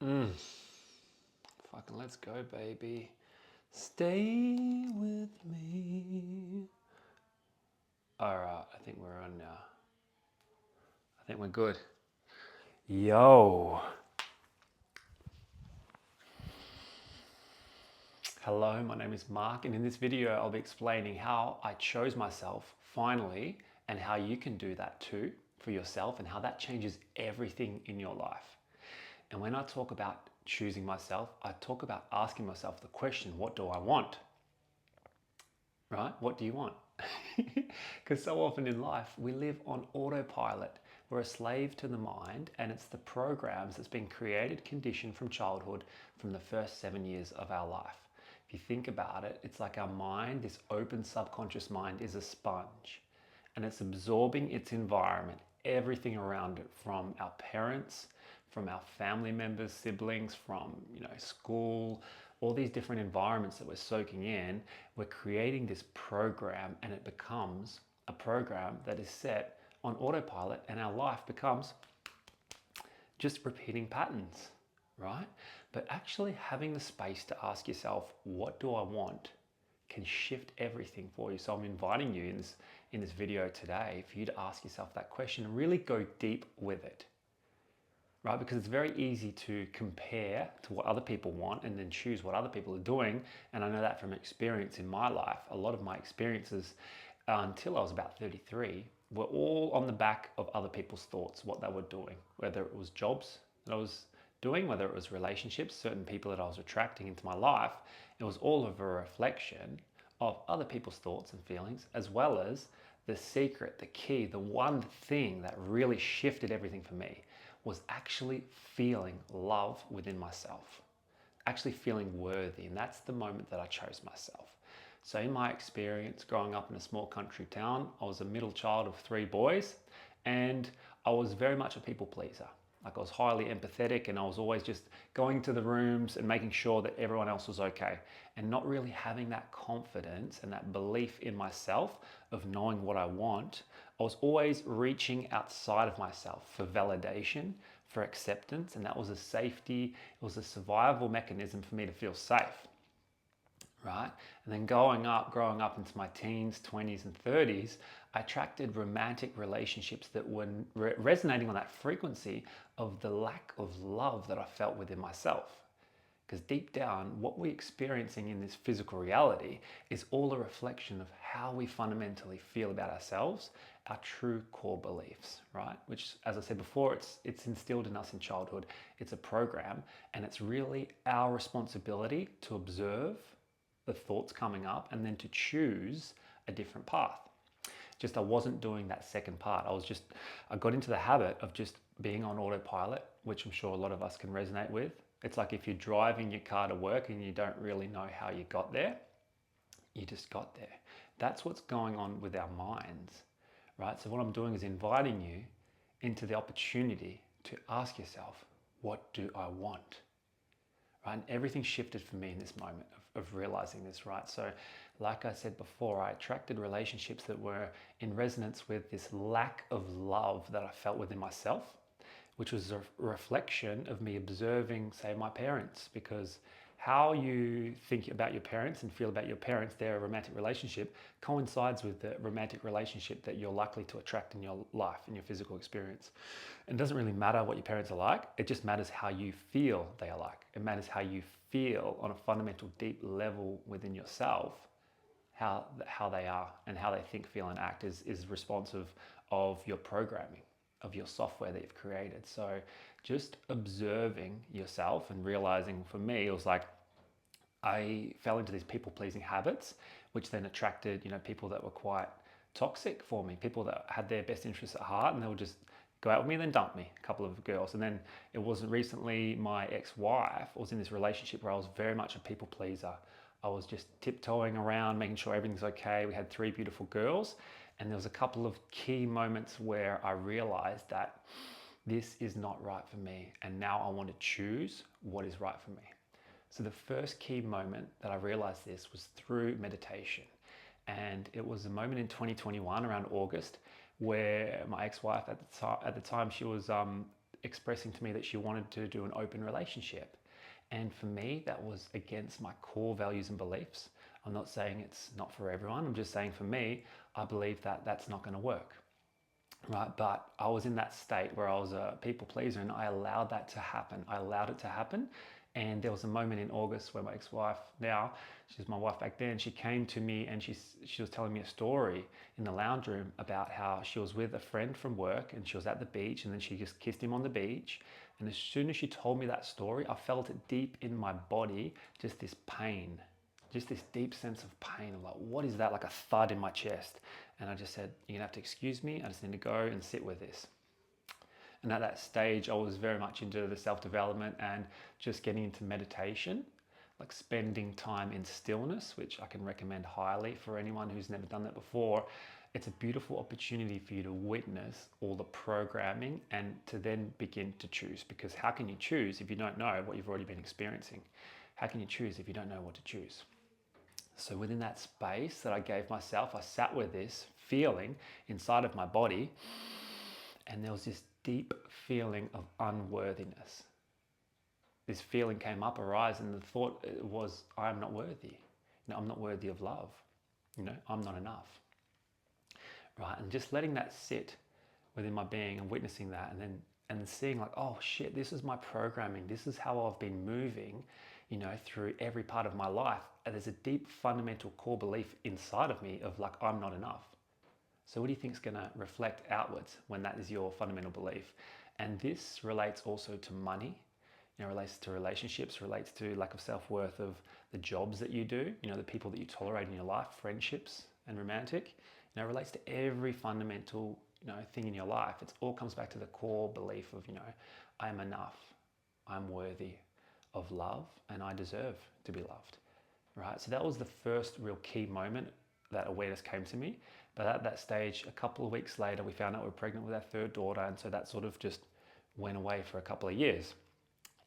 Mm. Fucking let's go, baby. Stay with me. Alright, I think we're on now. I think we're good. Yo. Hello, my name is Mark, and in this video, I'll be explaining how I chose myself finally and how you can do that too for yourself and how that changes everything in your life. And when I talk about choosing myself, I talk about asking myself the question, what do I want? Right? What do you want? Because so often in life, we live on autopilot. We're a slave to the mind, and it's the programs that's been created, conditioned from childhood, from the first 7 years of our life. If you think about it, it's like our mind, this open subconscious mind, is a sponge, and it's absorbing its environment, everything around it, from our parents, from our family members, siblings, from school, all these different environments that we're soaking in. We're creating this program, and it becomes a program that is set on autopilot, and our life becomes just repeating patterns, right? But actually having the space to ask yourself, what do I want, can shift everything for you. So I'm inviting you in this video today for you to ask yourself that question and really go deep with it, right? Because it's very easy to compare to what other people want and then choose what other people are doing. And I know that from experience in my life. A lot of my experiences until I was about 33 were all on the back of other people's thoughts, what they were doing, whether it was jobs that I was doing, whether it was relationships, certain people that I was attracting into my life. It was all of a reflection of other people's thoughts and feelings, as well as the secret, the key, the one thing that really shifted everything for me was actually feeling love within myself, actually feeling worthy. And that's the moment that I chose myself. So in my experience growing up in a small country town, I was a middle child of three boys, and I was very much a people pleaser. Like, I was highly empathetic, and I was always just going to the rooms and making sure that everyone else was okay, and not really having that confidence and that belief in myself of knowing what I want. I was always reaching outside of myself for validation, for acceptance, and that was a safety, it was a survival mechanism for me to feel safe, right? And then growing up into my teens, 20s, and 30s, I attracted romantic relationships that were resonating on that frequency of the lack of love that I felt within myself. Because deep down, what we're experiencing in this physical reality is all a reflection of how we fundamentally feel about ourselves, our true core beliefs, right? Which, as I said before, it's instilled in us in childhood. It's a program, and it's really our responsibility to observe the thoughts coming up and then to choose a different path. Just I wasn't doing that second part. I got into the habit of just being on autopilot, which I'm sure a lot of us can resonate with. It's like if you're driving your car to work and you don't really know how you got there, you just got there. That's what's going on with our minds, right? So what I'm doing is inviting you into the opportunity to ask yourself, what do I want? Right? And everything shifted for me in this moment of realizing this, right? So, like I said before, I attracted relationships that were in resonance with this lack of love that I felt within myself, which was a reflection of me observing, say, my parents, because how you think about your parents and feel about your parents, their romantic relationship, coincides with the romantic relationship that you're likely to attract in your life, in your physical experience. And it doesn't really matter what your parents are like, it just matters how you feel they are like. It matters how you feel on a fundamental, deep level within yourself, how they are and how they think, feel, and act is responsive of your programming, of your software that you've created. So just observing yourself and realizing, for me, it was like I fell into these people pleasing habits, which then attracted, people that were quite toxic for me, people that had their best interests at heart, and they would just go out with me and then dump me, a couple of girls. And then it wasn't recently my ex-wife, I was in this relationship where I was very much a people pleaser. I was just tiptoeing around, making sure everything's okay. We had three beautiful girls, and there was a couple of key moments where I realized that this is not right for me, and now I want to choose what is right for me. So the first key moment that I realized this was through meditation. And it was a moment in 2021 around August where my ex-wife at the time, she was expressing to me that she wanted to do an open relationship. And for me, that was against my core values and beliefs. I'm not saying it's not for everyone. I'm just saying for me, I believe that that's not going to work. Right, but I was in that state where I was a people pleaser, and I allowed that to happen. I allowed it to happen. And there was a moment in August where my ex-wife, now she's my wife back then, she came to me and she was telling me a story in the lounge room about how she was with a friend from work and she was at the beach, and then she just kissed him on the beach. And as soon as she told me that story, I felt it deep in my body, just this pain, just this deep sense of pain. I'm like, what is that? Like a thud in my chest. And I just said, you're gonna have to excuse me. I just need to go and sit with this. And at that stage, I was very much into the self-development and just getting into meditation, like spending time in stillness, which I can recommend highly for anyone who's never done that before. It's a beautiful opportunity for you to witness all the programming and to then begin to choose. Because how can you choose if you don't know what you've already been experiencing? How can you choose if you don't know what to choose? So within that space that I gave myself, I sat with this feeling inside of my body, and there was this deep feeling of unworthiness. This feeling came up, arise, and the thought was, I'm not worthy. I'm not worthy of love. I'm not enough. Right, and just letting that sit within my being and witnessing that, and then seeing like, oh shit, this is my programming. This is how I've been moving, through every part of my life. And there's a deep fundamental core belief inside of me of like, I'm not enough. So what do you think is going to reflect outwards when that is your fundamental belief? And this relates also to money, relates to relationships, relates to lack of self-worth of the jobs that you do, the people that you tolerate in your life, friendships and romantic, relates to every fundamental, thing in your life. It all comes back to the core belief of, I am enough, I'm worthy of love, and I deserve to be loved, right? So that was the first real key moment that awareness came to me. But at that stage, a couple of weeks later, we found out we were pregnant with our third daughter. And so that sort of just went away for a couple of years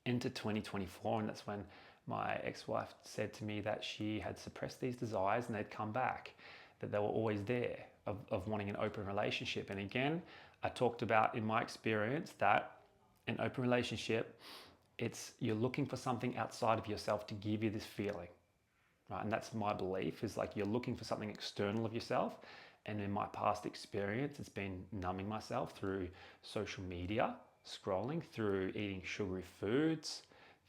into 2024. And that's when my ex-wife said to me that she had suppressed these desires and they'd come back, that they were always there of wanting an open relationship. And again, I talked about in my experience that an open relationship, you're looking for something outside of yourself to give you this feeling, right? And that's my belief, is like you're looking for something external of yourself. And in my past experience, it's been numbing myself through social media, scrolling, through eating sugary foods,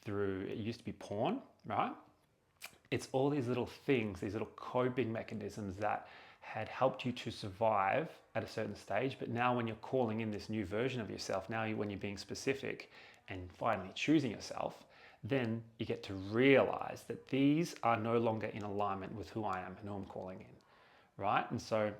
it used to be porn, right? It's all these little things, these little coping mechanisms that had helped you to survive at a certain stage. But now when you're calling in this new version of yourself, when you're being specific and finally choosing yourself, then you get to realize that these are no longer in alignment with who I am and who I'm calling in, right? And so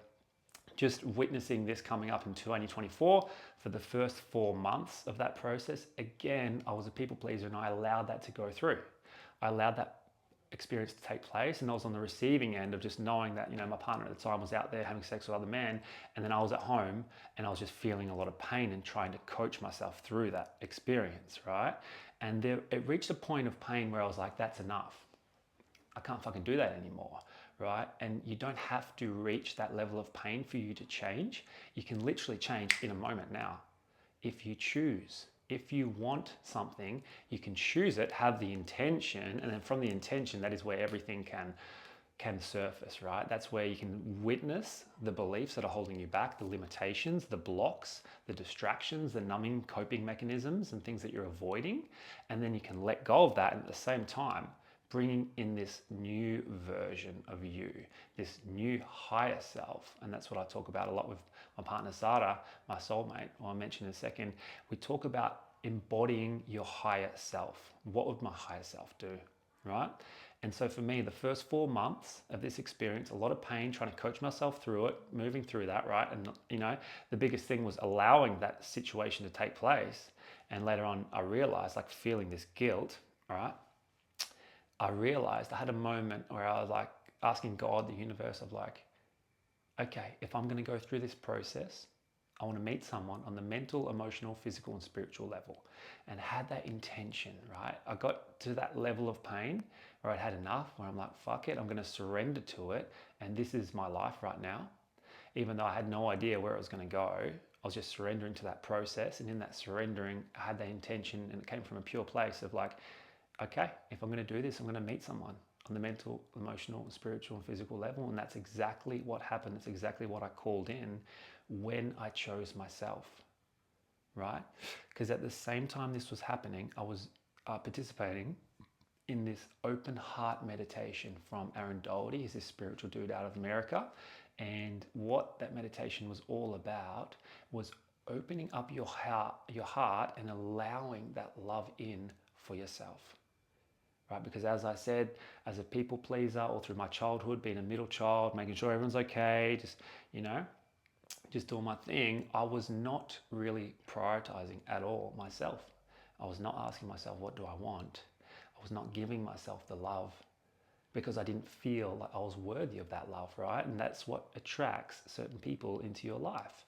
just witnessing this coming up in 2024 for the first 4 months of that process, again, I was a people pleaser and I allowed that to go through. I allowed that experience to take place, and I was on the receiving end of just knowing that my partner at the time was out there having sex with other men, and then I was at home and I was just feeling a lot of pain and trying to coach myself through that experience, right? And it reached a point of pain where I was like, that's enough. I can't fucking do that anymore, right? And you don't have to reach that level of pain for you to change. You can literally change in a moment now if you choose. If you want something, you can choose it, have the intention, and then from the intention, that is where everything can surface, right? That's where you can witness the beliefs that are holding you back, the limitations, the blocks, the distractions, the numbing coping mechanisms and things that you're avoiding. And then you can let go of that, and at the same time, bringing in this new version of you, this new higher self. And that's what I talk about a lot with my partner, Sara, my soulmate, I'll mention in a second. We talk about embodying your higher self. What would my higher self do, right? And so for me, the first 4 months of this experience, a lot of pain, trying to coach myself through it, moving through that, right? And the biggest thing was allowing that situation to take place. And later on, I realized, like feeling this guilt, right? I realized I had a moment where I was like asking God, the universe, of like, okay, if I'm going to go through this process, I want to meet someone on the mental, emotional, physical, and spiritual level. And had that intention, right? I got to that level of pain where I'd had enough, where I'm like, fuck it, I'm going to surrender to it. And this is my life right now. Even though I had no idea where it was going to go, I was just surrendering to that process. And in that surrendering, I had the intention, and it came from a pure place of like, okay, if I'm going to do this, I'm going to meet someone on the mental, emotional, spiritual, and physical level. And that's exactly what happened. It's exactly what I called in when I chose myself, right? Because at the same time this was happening, I was participating in this open heart meditation from Aaron Doherty. He's this spiritual dude out of America. And what that meditation was all about was opening up your heart and allowing that love in for yourself. Right? Because as I said, as a people pleaser, all through my childhood, being a middle child, making sure everyone's okay, just doing my thing, I was not really prioritizing at all myself. I was not asking myself, what do I want? I was not giving myself the love because I didn't feel like I was worthy of that love, right? And that's what attracts certain people into your life.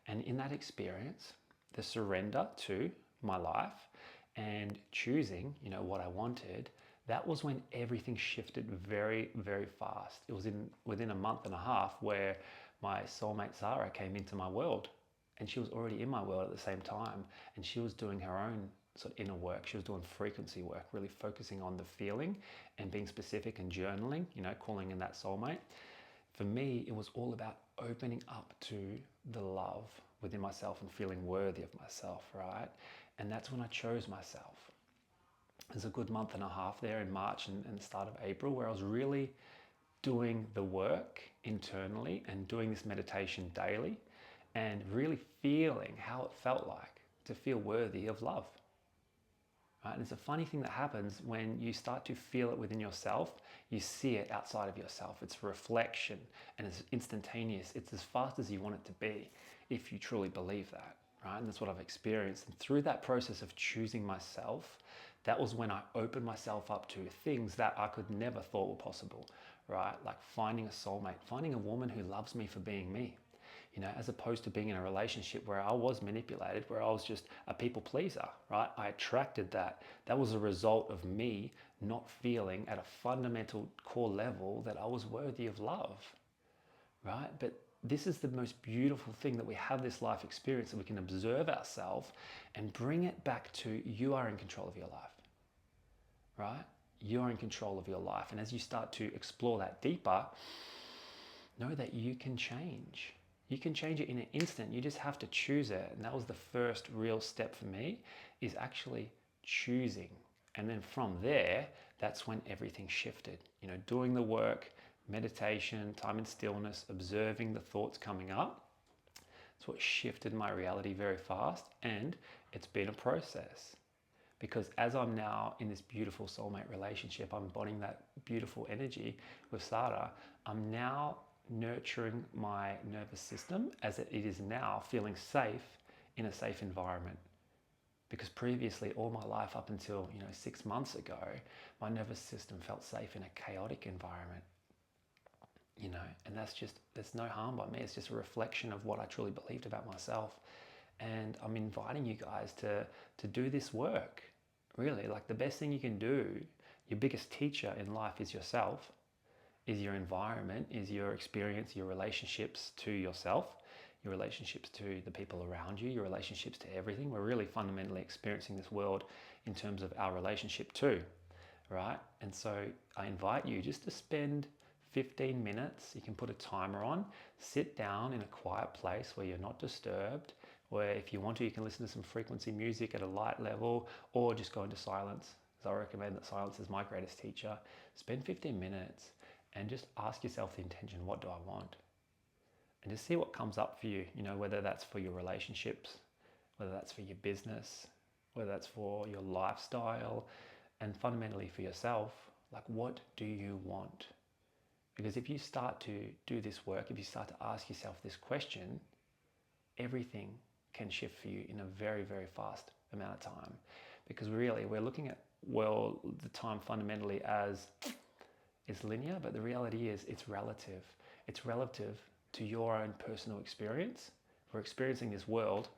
And in that experience, the surrender to my life and choosing, what I wanted, that was when everything shifted very, very fast. It was within a month and a half where my soulmate Sara came into my world, and she was already in my world at the same time, and she was doing her own sort of inner work. She was doing frequency work, really focusing on the feeling and being specific and journaling, calling in that soulmate. For me, it was all about opening up to the love within myself and feeling worthy of myself, right? And that's when I chose myself. There's a good month and a half there in March and the start of April where I was really doing the work internally and doing this meditation daily and really feeling how it felt like to feel worthy of love. Right? And it's a funny thing that happens when you start to feel it within yourself, you see it outside of yourself. It's a reflection and it's instantaneous. It's as fast as you want it to be if you truly believe that, right? And that's what I've experienced. And through that process of choosing myself, that was when I opened myself up to things that I could never thought were possible, right? Like finding a soulmate, finding a woman who loves me for being me. As opposed to being in a relationship where I was manipulated, where I was just a people pleaser, right? I attracted that. That was a result of me not feeling at a fundamental core level that I was worthy of love, right? But this is the most beautiful thing, that we have this life experience, that we can observe ourselves and bring it back to you are in control of your life, right? You're in control of your life. And as you start to explore that deeper, know that you can change. You can change it in an instant. You just have to choose it. And that was the first real step for me, is actually choosing. And then from there, that's when everything shifted. Doing the work, meditation, time in stillness, observing the thoughts coming up. It's what shifted my reality very fast. And it's been a process. Because as I'm now in this beautiful soulmate relationship, I'm embodying that beautiful energy with Sara, I'm now nurturing my nervous system as it is now feeling safe in a safe environment. Because previously, all my life up until 6 months ago, my nervous system felt safe in a chaotic environment. And there's no harm by me. It's just a reflection of what I truly believed about myself. And I'm inviting you guys to do this work. Really, like the best thing you can do, your biggest teacher in life is yourself. Is your environment, is your experience, your relationships to yourself, your relationships to the people around you, your relationships to everything. We're really fundamentally experiencing this world in terms of our relationship too, right? And so I invite you just to spend 15 minutes. You can put a timer on, sit down in a quiet place where you're not disturbed, where if you want to, you can listen to some frequency music at a light level, or just go into silence. Because I recommend that silence is my greatest teacher. Spend 15 minutes and just ask yourself the intention, what do I want? And just see what comes up for you, whether that's for your relationships, whether that's for your business, whether that's for your lifestyle, and fundamentally for yourself, like what do you want? Because if you start to do this work, if you start to ask yourself this question, everything can shift for you in a very, very fast amount of time. Because really, we're looking at, the time fundamentally as it's linear, but the reality is it's relative. It's relative to your own personal experience. We're experiencing this world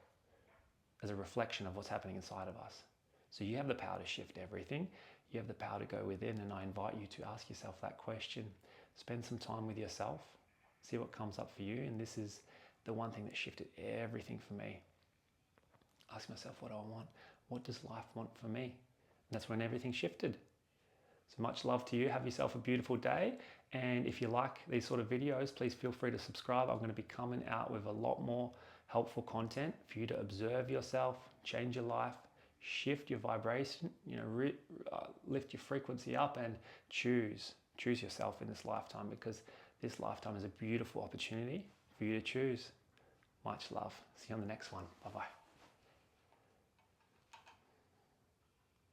as a reflection of what's happening inside of us. So you have the power to shift everything. You have the power to go within, and I invite you to ask yourself that question. Spend some time with yourself. See what comes up for you. And this is the one thing that shifted everything for me. Ask myself, what do I want? What does life want for me? And that's when everything shifted. So much love to you. Have yourself a beautiful day. And if you like these sort of videos, please feel free to subscribe. I'm going to be coming out with a lot more helpful content for you to observe yourself, change your life, shift your vibration, lift your frequency up, and choose yourself in this lifetime, because this lifetime is a beautiful opportunity for you to choose. Much love. See you on the next one. Bye-bye.